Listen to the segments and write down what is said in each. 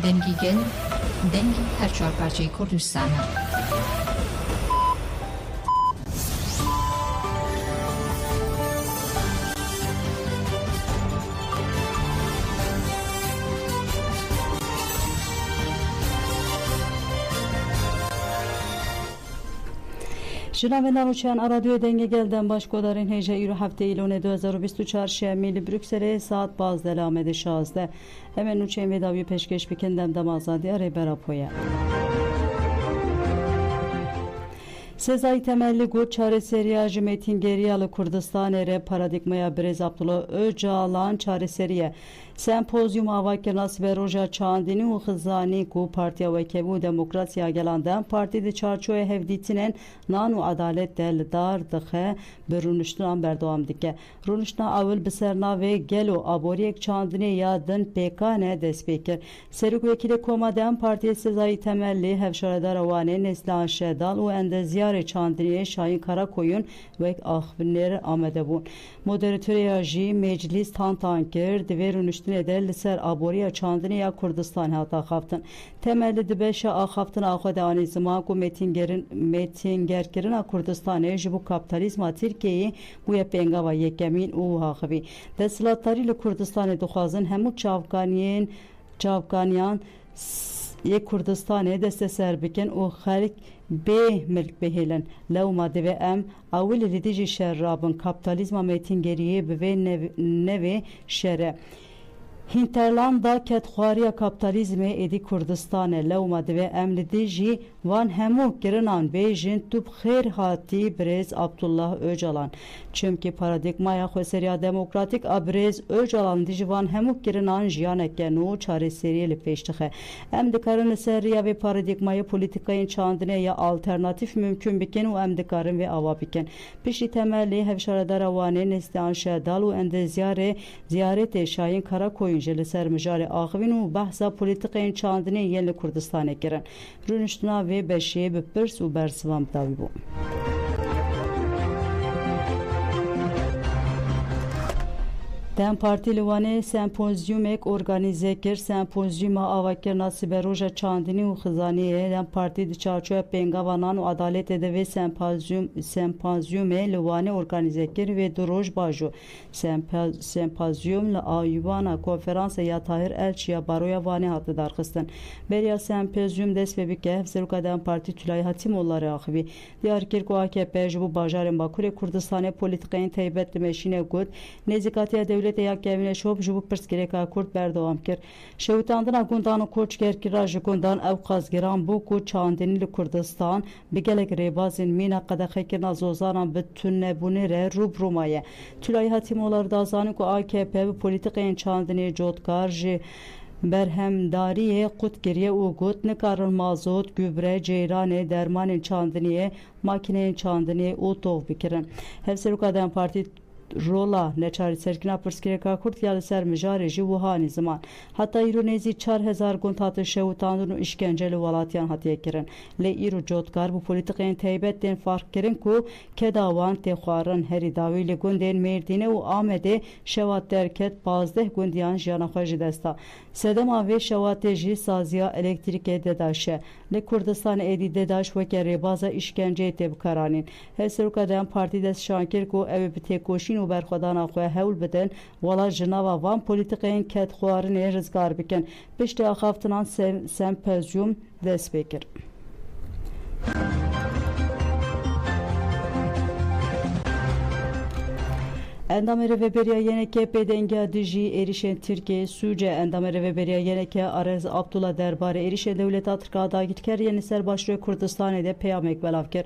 Dengi Gel, Dengi her çar parçayı Kurdistan'a. جناب نانوچان رادیو دنگ گلدن باشکودارین هجه ایرو هفته ایلون 2024 شمیل بروکسل ساعت 12 لامد 16 hemen نوچین ویداوی پیشکش بکندم دم آزادی اره براپویا Sezai temelli gut çareseriya Metin Geriyalı Kurdistan ere paradigmaya Brez Abdullah Öcalan çareseriye sempozyum avakir nasbe roja çandini u xizani ku partiya ve kebu demokrasiya gelandan partide çarçoya hevditinen nanu adalet del dar dıxe berunuştunan berdawam dike runuşna avil biserna ve gelo aboriyek çandini yadın pekane despekir seruk vekili komadan partiye Sezai temelli hevşaradar avane neslan şedal u endeziyar Çandriye Şahin Karakoyun ve ahbinler amede bun. Moderatörü ji meclis tantanker deverun üstüne del ser aboriya Çandriye Kurdistan hata haftın. Temelli de beşe haftın ahade anizma ku Metin Gerker'in Kurdistan'e jibu kapitalizma Türkiye'yi bu yepenga ve yekemin u hakhbi. Deslatları Kurdistan'e duhazın hemu çavkaniyan یک کردستان دست سر بکن و خلق به ملک بهلن لو ماده و ام اول لیدیج شرابن کپیتالیزم میتینگریه به نوی شره Hinterlanda ketxwariya kapitalizmê êdî Kurdistanê lewma divê em li dî jî van hemû kirinan bêjin tu bi xêr hatî Brêz Abdullah Öcalan. Çimkî paradigmaya xweseriya demokratîk a Brêz Öcalan dî ji van hemû kirinan jiyaneke nû çareseriyê li pêş dixe. Em dikarin li ser riya vê paradigmayê polîtikayên çandinê ya alternatîf mümkün bikin û em dikarin vê ava bikin. Piştî temellê hevşaredara wanê Neslihan Şedal û endeziyarê ziyaretê Şahin Karakoyun جل سر مجال آخوین و بحث پلیتیکین چاندنی یل کردستان کرن رونشتنا و بشه به پرس و برسوام داوی بو Dem parti liwane sempozyumek organize kir sempozyuma avakir nasibe roja çandini u xizaniye dem parti di çarçoya pengavanan u adalet ede ve sempozyume liwane organize kir ve duroj baju sempozyum li ayvana konferansa ya Tahir Elçiya baroya vane hatı darxistin beriya sempozyum dest ve bike hevseruka dem parti Tülay Hatimoğulları axvi diyar kir ku AKP jibu bajarın Bakure Kurdistane politikayin teybet meşine gud nezikatiya devlet ya kevine şob jibu pirsgereka Kurd berdawam kir şewtandina gundan koçger kira ji gundan ew qazgiran bu ku çandini li Kurdistan bi gelek rêbazên mîna qedexekirina zozanan bi tunebûnê re rûbirûmaye Tülay Hatimoğulları da zanin ku AKP bi polîtikayên çandinê cotkar ji berhemdariyê qutgiriye û got nikarin mazot, gübre, ceyranê, dermanên çandiniyê, makineyên çandiniyê û tov bikirin. Hevseruka dem partî rola neçari serkina pirsgirêka Kurd ya li ser mijarê jî wiha zaman heta îro nêzî 4000 gund hate şewitandin û işkence li welatiyan hatiye kirin lê îro cotgar bu polîtikayên taybet tên fark kirin ku keda wan tê xwarin herî dawî li gundên Mêrdînê û Amedê şewat derket 15 gundiyan jiyana xwe ji desta sedema vê şewatê jî saziya elektrîkê dedaş e li Kurdistanê êdî dedaş weke rêbaza işkenceyê tê bikaranîn hevseruka dem partî dest şankir ku ew ê bi têkoşîn û berxwedana xwe hewl bidin wala ji nava van polîtikayên ketxwarinê rizgar bikin piştî axaftinan sempozyum dest pê kir. Endamê rêveberiya yenekê pêdengiya dijî êrişên Tirkiye Sûce endamê rêveberiya yenekê Arez Abdullah derbarê êrişê dewleta Tirkiye dagirkeriyên li ser başûrê Kurdistanê de peyamek belav kir.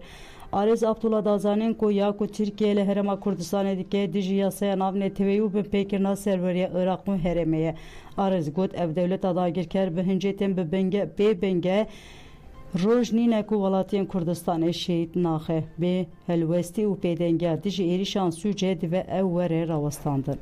Arez Abdullah dazanin ku ya ku Tirkiye ile Herema Kurdistanê dike dijî yasaya navnê teveyî û bin pêkirina serveriya Iraq û Herêmê Arez got ev dewleta dagirker bi hincêtên bê benge roj nîne ku welatiyên Kurdistanê şehîd naxe bê helwestî û pêdengiya dijî êrişan Sûce dibe ew were rawestandin.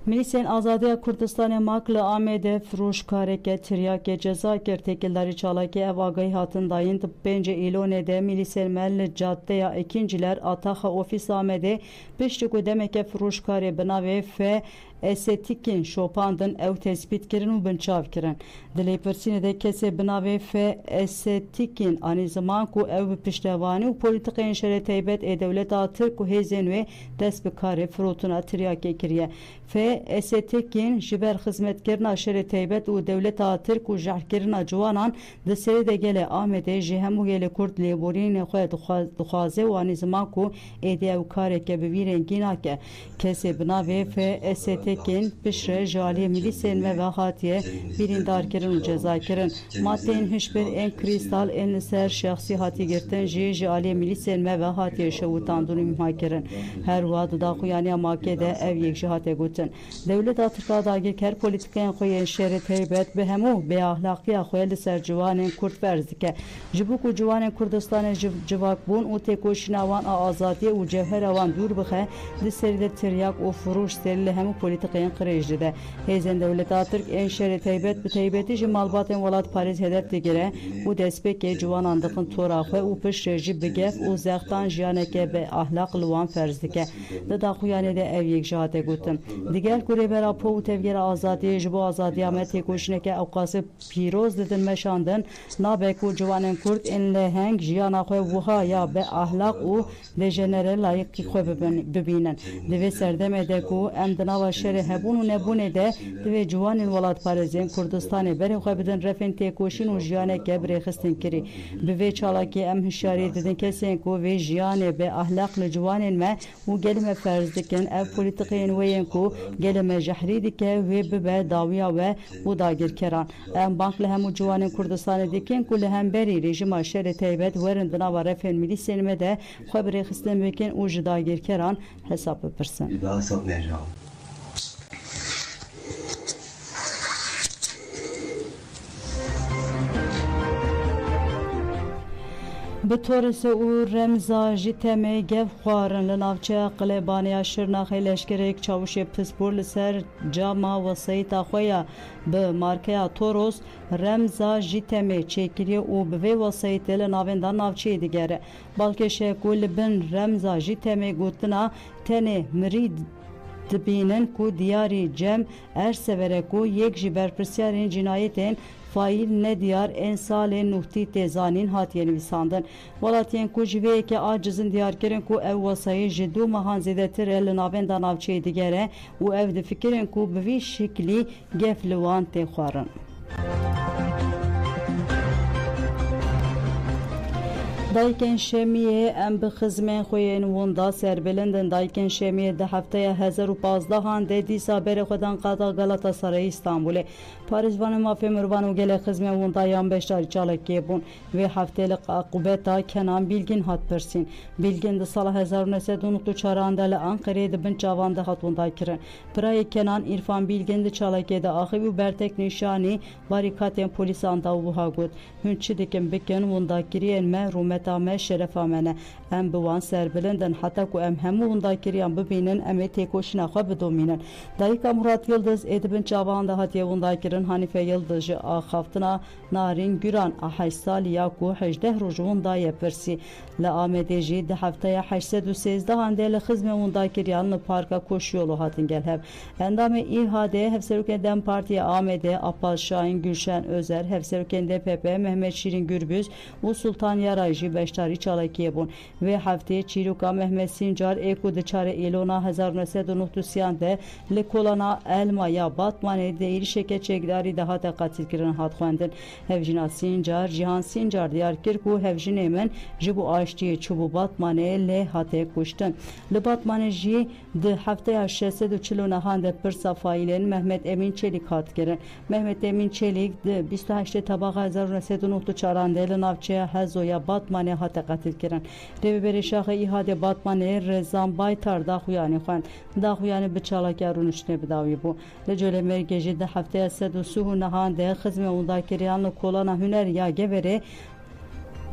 Milisên Azadiya Kurdistanê Mak li Amêdê firûşkareke tiryakê ceza kir. Têkildarî çalakê ev agahî hatin dayîn di 5 îlonê de milisên me li caddeya Ekinciler ataxa ofîsa Amêdê piştî ku demeke firûşkarê bi navê F. Estetikên şopandin ew tespît kirin û binçav kirin. Di lêpirsînê de kesê bi navê F. Estetikên anî ziman ku ew bi piştevanî û polîtikayên şerê taybet ê dewleta Tirk û hêzên wê dest bi karê firotuna tiryakê kiriye. F. Estetikên ji ber xizmetkirina şerê taybet û dewleta Tirk û jehkirina ciwanan di serê de gelê Amêdê ji hemû gelê Kurd lêborînê xwe dixwaze û anî ziman ku êdî ew kareke bi vî rengî nake. Kesê bi navê F. Estetikên pişre ji aliyê milîsên me ve hatiye birîndarkirin û cezakirin. Maddeyên hişbir ên krîstal ên li ser şexsî hatî girtin jî ji aliyê milîsên me ve hatiye şewitandin û imha kirin. Her wiha di daxuyaniya Makê de ev yek jî hate gotin. Dewleta Tirka dagirker polîtikayên xwe yên şerê taybet bi hemû bêahlaqiya xwe li ser ciwanên Kurd ferz dike. Ji bo ku ciwanên Kurdistanê civakbûn û têkoşîna wan a azadiye û cewhera wan dûr bixe, di serî de tiryak û firûş serî li hemû polîtikayên qirêj dide. Hêzên dewleta Tirk ên şerê taybet bi taybetî ji malbatên Welat Parîz hedef digire û destpêkê ciwanan dikin tora xwe û piştre jî bi gef û zextan jiyaneke bêahlaq li wan ferz dike. Di daxuyanê de ev yek jî hate gotin. Digel ku rêbera po û tevgera azadiyê ji bo azadiya me têkoşîneke ewqasî pîroz didin meşandin, nabe ku ciwanên Kurd ên leheng jiyana xwe wiha ya bêahlaq û dejenere layıqî xwe bibînin. Di vê serdemê de ku em di nava şerê hebûn û nebûnê de divê ciwanên Welat Parêzên Kurdistanê berê xwe bidin refên têkoşîn û jiyaneke birêxistin kirî. Bi vê çalakî em hişyarî didin kesên ku vê jiyanê bêahlaq li ciwanên me û gelê me ferz dikin ev polîtikayên wê yên ku gelê me jehrî dike wê bibe dawiya we û dagirkeran. Em bank li hemû ciwanên Kurdistanê dikin ku li hemberî rejima şerê taybet werin di nava refên milîsên me de xwe birêxistin bikin û ji dagirkeran hesab bipirsin. Bi Torosê û Remza jî temê gev xwarin li navçeya Qilêbaniya Şirnexê leşkerek çavuşê pispor li ser cama wesayîta xwe ya bi markeya Toros Remza jî temê çêkiriye û bi vê wesayîtê li navên da navçeyê digere. Balkêşe ku li bin Remza jî temê gotina tenê mirî dibînin ku diyarî Cem Ersevere ku yek ji berpirsyarên cinayetên faîl nediyar ên salên nûhtî têzanîn hatiye nivîsandin. Welatiyên ku ji vê yekê a cizin diyarkirin ku ev wesayî ji dû mehan zêdetir e li navên da navçeyê digere û ev difikirin ku bi vî şiklî gef li wan tê xwarin. Dayikên Şemiyê em bi xizmên xwe yên wenda serbilindin. Dayikên Şemiyê di hefteya 2015 de dîsa berê xwe dan qada Galatasarayê İstanbulê. Parêzvanên mafê mirovan û gelê xizmên wenda yan beşdarî çalakiyê bûn. Vê heftê li Aqubeta Kenan Bilgin hat pirsîn. Bilgin di sala 1994 de li Anqereyê di bin çavan de hat wenda kirin. Pirayê Kenan İrfan Bilgin di çalakiyê de axivî û bertek nîşanî barîkatên polîsan da wiha got. Hûn çi dikin bikin wendakiriyên me rûmet me şerefa me ne. Em bi wan serbilindin heta ku em hemû wendakiriyan bibînin em ê têkoşîna xwe bidomînin. Dayika Murat Yıldız ê di bin çavan de hatiye wendakirin. Hanife Yıldız ji axaftina Narîn Güran a 8 salî ya ku 18 roj wendayê pirsî. Li Amêdê jî di hefteya 813 de li xizmên wendakiriyan li parka Koşyolu hatin gelhev. Endamê İHAD hevserokên Dem Partiya Amêdê Abbas Şahin Gülşen Özer, hevserokên DPP Mehmet Şirin Gürbüz û Sultan Yaray jî beşdarî çalakiyê bûn. Vê heftê çîroka Mehmet Sincar ê ku di çare îlona 1990 de li kolana Elma ya Batmanê de êrişeke çekdarî de hate qatilkirin hat xwendin. Hevjîna Sincar, Cihan Sincar diyar kir ku hevjinê min ji bo aştiyê çûbû Batmanê lê hate kuştin. Li Batmanê jî di hefteya 649 de pirsa faîlên Mehmet Emin Çelik hat kirin. Mehmet Emin Çelik di 28 Tabaqa 1994 de li navçeya Hezoya Batmanê hate qatilkirin. Rêvîberê şaxê İHAD Batmanê Rezan Baytar daxuyanî xwend. Daxuyanî bi çalakiya rûniştinê bidawî bû. Li Colemêrgê jî di hefteya 139 de xizmê wendakiriyan li kolana Huner ya Geverê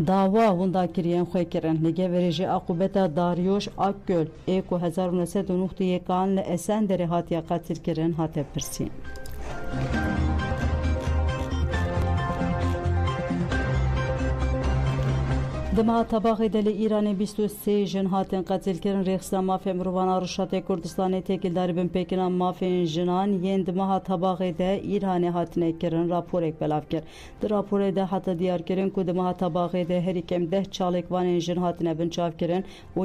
dava hunda kiriyen xwe kirin li geverê jî aqubeta Daryos Akgöl ê ku 1909 yekan li Esenderê hatiye qetilkirin hate pirsîn. Di meha Tebaxê de li Îranê 23 jin hatin qetilkirin rêxistina mafê mirovana Rûşatê Kurdistanê têkildarî bin pêkina mafên jinan yên di meha Tebaxê de Îranê hatine kirin raporek belav kir. Di raporê de heta diyarkirin ku di meha Tebaxê de herî kem 10 çalêkvanên jin hatine binçavkirin û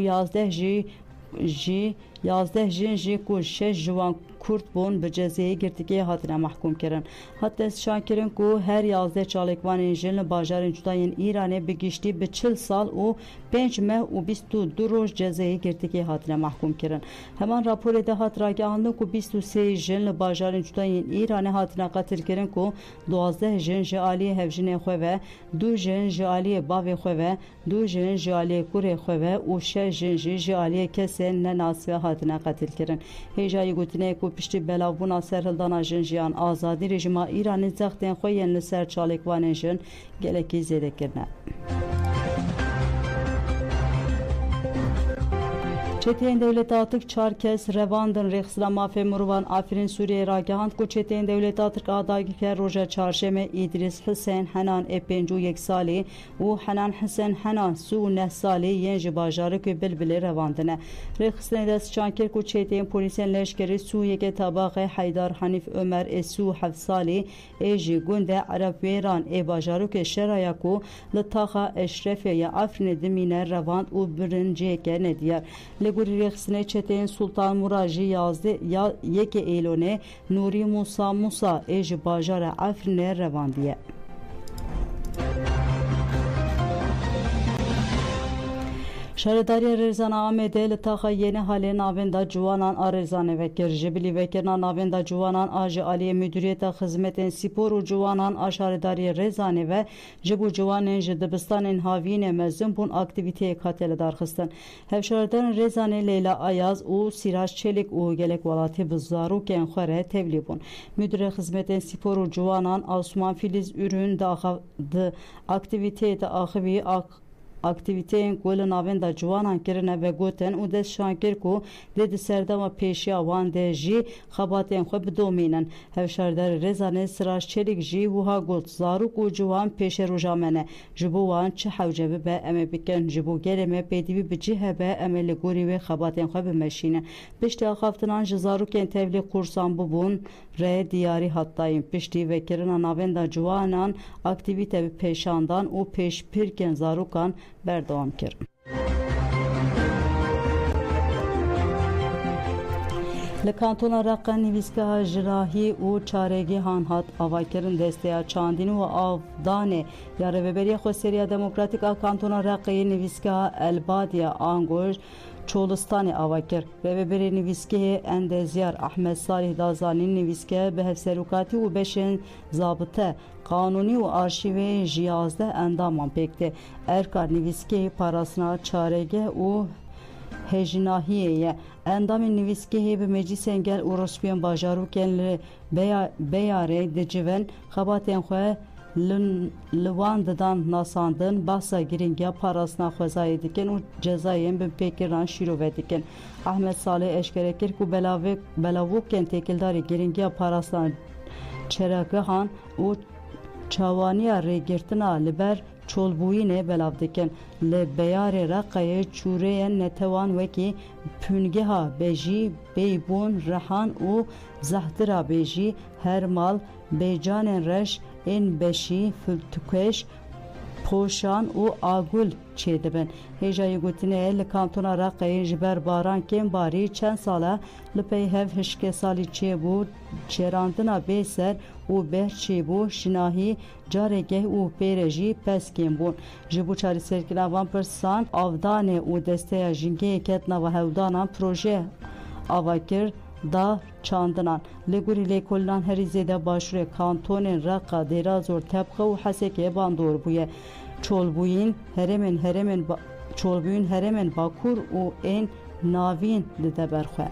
11 jin jî ku 6 ciwan Kurd bûn bi cezayê girtîgehê hatine mehkûm kirin. Hat destşan kirin ku her 11 çalêkvanên jin li bajarên cuda yên Îranê bi giştî bi 40 sal û 5 meh û 22 roj cezayê girtîgehê hatine mehkûm kirin. Heman raporê de hat ragihandin ku 23 jin li bajarên cuda yên Îranê hatine qetilkirin ku 12 jin ji aliyê hevjinê xwe ve, 2 jin ji aliyê bavê xwe ve, 2 jin ji aliyê kurê xwe ve û 6 jin jî ji aliyê kesên nenasî ve hatine qetilkirin. Hêjayî gotineyê ku piştî belavbûna serhildana jin jiyan azadî rejima Îranê zextên xwe yên li ser çalêkvanên jin gelekî zêde kirine. Çeteyên Devletê Atık 4 kes revandin rêxistina mafê mirovan Afrîn Sûriyeyê ragihand ku Çeteyên Devletê Atık adagîker roja çarşemê İdris Hüseyn Henan ê 51 salî û Henan Hüseyn Henan 39 salî yên ji bajarokê Bilbilê revandine. Rêxistinê de sıçan kir ku Çeteyên polîsên leşkerî Sûyekê Tebaxê Heydar Hanîf Ömer ê 37 salî ê jî gundê Erebwêran ê bajarokê Şeraya ku li taxa Eşrefê ya Afrînê dimîne revand û birinciyeke nediyar. Gurî rêxistinê Çeteyên Sultan Murad jî 1 Eylûnê Nûrî Musa ê ji bajara Efrînê revandiye. Şaredariya Rêzana Amedê li taxa yeni halê navên da ciwanan a Rêzanê vekir. Ji bilîvekirina navên da ciwanan a ji aliyê Müdüriyeta Xizmetên Spor û Ciwanan a Şaredariyê Rêzanê ve ji bo ciwanên ji dibistanên havînê mezin bûn aktivîteyek hatiye lidarxistin. Hevşaredarên Rêzanê Leyla Ayaz û Sîraç Çelik û gelek welatî bi zarokên xwe re tevlî bûn. Müdürê Xizmetên Spor û Ciwanan Osman Filiz Ürün di aktivîteyê de axivî aktiviteyên ku li navên da ciwanan kirine ve gotin û destşan kir ku lê di serdema pêşiya wan de jî xebatên xwe bidomînin. Hevşardarê Rêzanê Siraç Çelik jî wiha got zarok û ciwan pêşê roja me ne. Ji bo wan çi hewce bibe em ê bikin. Ji bo gelê me pêdivî bi cih hebe em ê li gorî wê xebatên xwe bimeşînin. Piştî axaftinan ji zarokên tevlî qursan bibûn re diyarî hattayîn. Piştî vekirina navên da ciwanan aktivîte bi pêşandan û pêşpirkên zarokan berdewam kir. Li kantona Reqa nivîsgeha jirahî û çaregîhan hat avakirin desteya çandînî û avdanê ya Rêveberiya Xweseriya Demokratîk a kantona Reqayê nivîsgeha Elbadiya Angoj Çolistanê avakir. Rêveberê nivîsgehê Endezyar Ahmed Salih Dazanî nivîsgehe bi hevserokatî û beşên zabite kanûnî û arşîvê ji 11 endaman pêkte. Erka nivîsgehê parastina çaregeh û hejinahiyê ye. Endamên nivîsgehê bi meclîsên gel û rûspiyên bajarokên li Beyarê dicivin xebatên xwe li wan didan nasandin behsa girîngiya parastina xwezayê dikin û cezayên bi pêkiran şîrove dikin. Ahmed Salih eşkere kir ku belavokên têkildarî girîngiya parastina çeregehan û çawaniya rêgirtina li ber çolbûyînê belav dikin. Li Beyarê Reqayê çûreyên netewan wekî pûngeha bêjî, bêybûn, rihan û zehtira bêjî, hermal, bêcanên reş, ên beşî, filtûkeş, poşan û agul çêdibin. Hêjayî gotinê li kantona Reqayê ji ber baran kêm barî çend sala li peyhev hişkê salî çêbû çêrandina bêser û beh çêbû şinahî caregeh û pêre jî peskên bûn. Ji bo çarêserkirina van pirsan avdanê û desteya jingeyê ket nava hewdanan proje avakir da çandinan. Li gorî lêkolinan herî zêde başûrê kantonên Reqa, Dêrazor, Tebxe û Hesekê bandor bûye. Çolbûyîn herêmên Bakur û ên navîn dide ber xwe.